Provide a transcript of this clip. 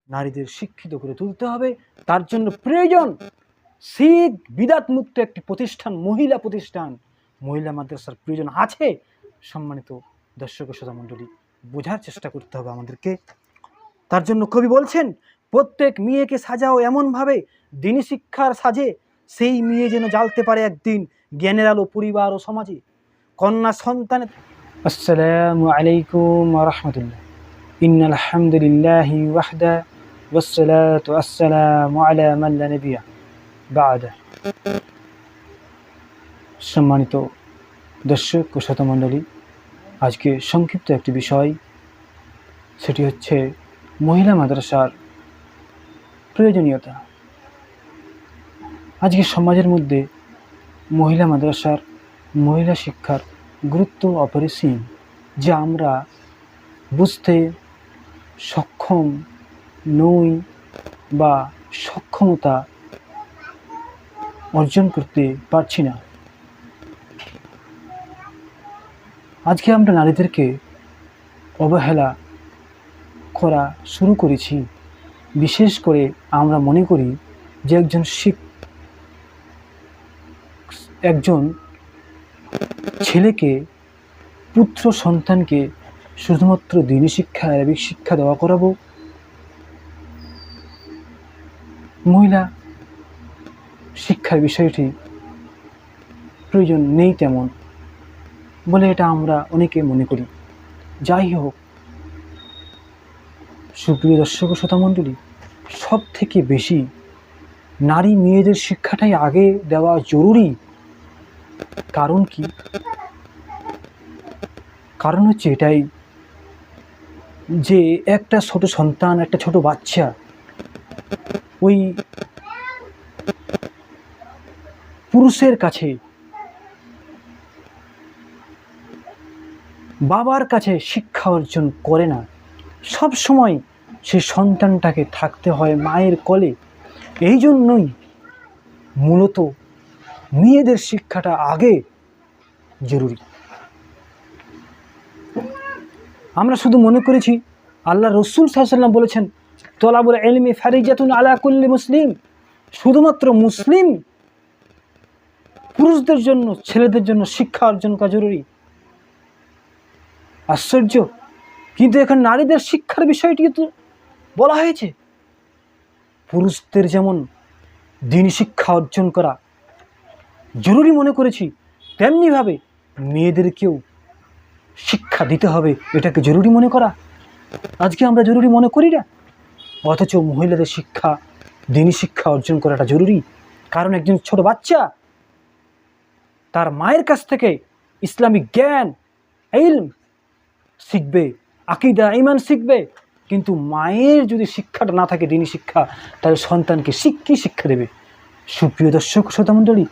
নারীদের শিক্ষিত করে তুলতে হবে। তার জন্য প্রয়োজন শিখ বিদাত মুক্ত একটি প্রতিষ্ঠান, মহিলা প্রতিষ্ঠান, মহিলা মাদ্রাসার প্রয়োজন আছে। সম্মানিত দর্শক ও শ্রোতা মণ্ডলী, বোঝার চেষ্টা করতে হবে আমাদেরকে। তার জন্য কবি বলছেন, প্রত্যেক মেয়েকে সাজাও এমনভাবে দিনী শিক্ষার সাজে, সেই মেয়ে যেন জ্বালতে পারে একদিন জ্ঞানের আলো পরিবার ও সমাজে। কন্যা সন্তানের আসসালামু আলাইকুম ওয়া রাহমাতুল্লাহ। ইন্নাল হামদুলিল্লাহি ওয়াহদা ওয়াসসালাতু ওয়াসসালামু আলা মান লা নাবিয়্যা বা'দা। সম্মানিত দর্শক ও শ্রোতা মণ্ডলী, আজকে সংক্ষিপ্ত একটি বিষয়, সেটি হচ্ছে মহিলা মাদ্রাসার প্রয়োজনীয়তা। আজকে সমাজের মধ্যে মহিলা মাদ্রাসার, মহিলা শিক্ষার গুরুত্ব অপরিসীম, যা আমরা বুঝতে সক্ষম নই বা সক্ষমতা অর্জন করতে পারছি না। আজকে আমরা নারীদেরকে অবহেলা করা শুরু করেছি। বিশেষ করে আমরা মনে করি যে একজন ছেলেকে, পুত্র সন্তানকে শুধুমাত্র দিনী শিক্ষা, আরবিক শিক্ষা দেওয়া করাবো, মহিলা শিক্ষার বিষয়টি প্রয়োজন নেই তেমন বলে এটা আমরা অনেকে মনে করি। যাই হোক, সুপ্রিয় দর্শক ও শ্রোতা মণ্ডলী, সব থেকে বেশি নারী মেয়েদের শিক্ষাটাই আগে দেওয়া জরুরি। কারণ কি? কারণ হচ্ছে এটাই যে একটা ছোট সন্তান, একটা ছোট বাচ্চা ওই পুরুষের কাছে, বাবার কাছে শিক্ষা অর্জন করে না। সব সময় সে সন্তানটাকে থাকতে হয় মায়ের কোলে। এই জন্যই মূলত মেয়েদের শিক্ষাটা আগে জরুরি। আমরা শুধু মনে করেছি, আল্লাহ রসুল সাল্লাল্লাহু আলাইহি ওয়াসাল্লাম বলেছেন, তলাবুল ইলমি ফারিজাতুন আলা কুল্লি মুসলিম, শুধুমাত্র মুসলিম পুরুষদের জন্য, ছেলেদের জন্য শিক্ষা অর্জন করা জরুরি। আশ্চর্য! কিন্তু এখানে নারীদের শিক্ষার বিষয়টি তো বলা হয়েছে। পুরুষদের যেমন দিনী শিক্ষা অর্জন করা জরুরি মনে করেছি, তেমনিভাবে মেয়েদেরকেও শিক্ষা দিতে হবে, এটাকে জরুরি মনে করা আজকে আমরা জরুরি মনে করি না। অথচ মহিলাদের শিক্ষা, দিনী শিক্ষা অর্জন করাটা জরুরি। কারণ একজন ছোট বাচ্চা তার মায়ের কাছ থেকে ইসলামিক জ্ঞান, ইলম শিখবে, আকীদা, ঈমান শিখবে। কিন্তু মায়ের যদি শিক্ষাটা না থাকে, দিনী শিক্ষা, তাহলে সন্তানকে কি শিক্ষা দেবে? সুপ্রিয় দর্শক শ্রোতা মণ্ডলী,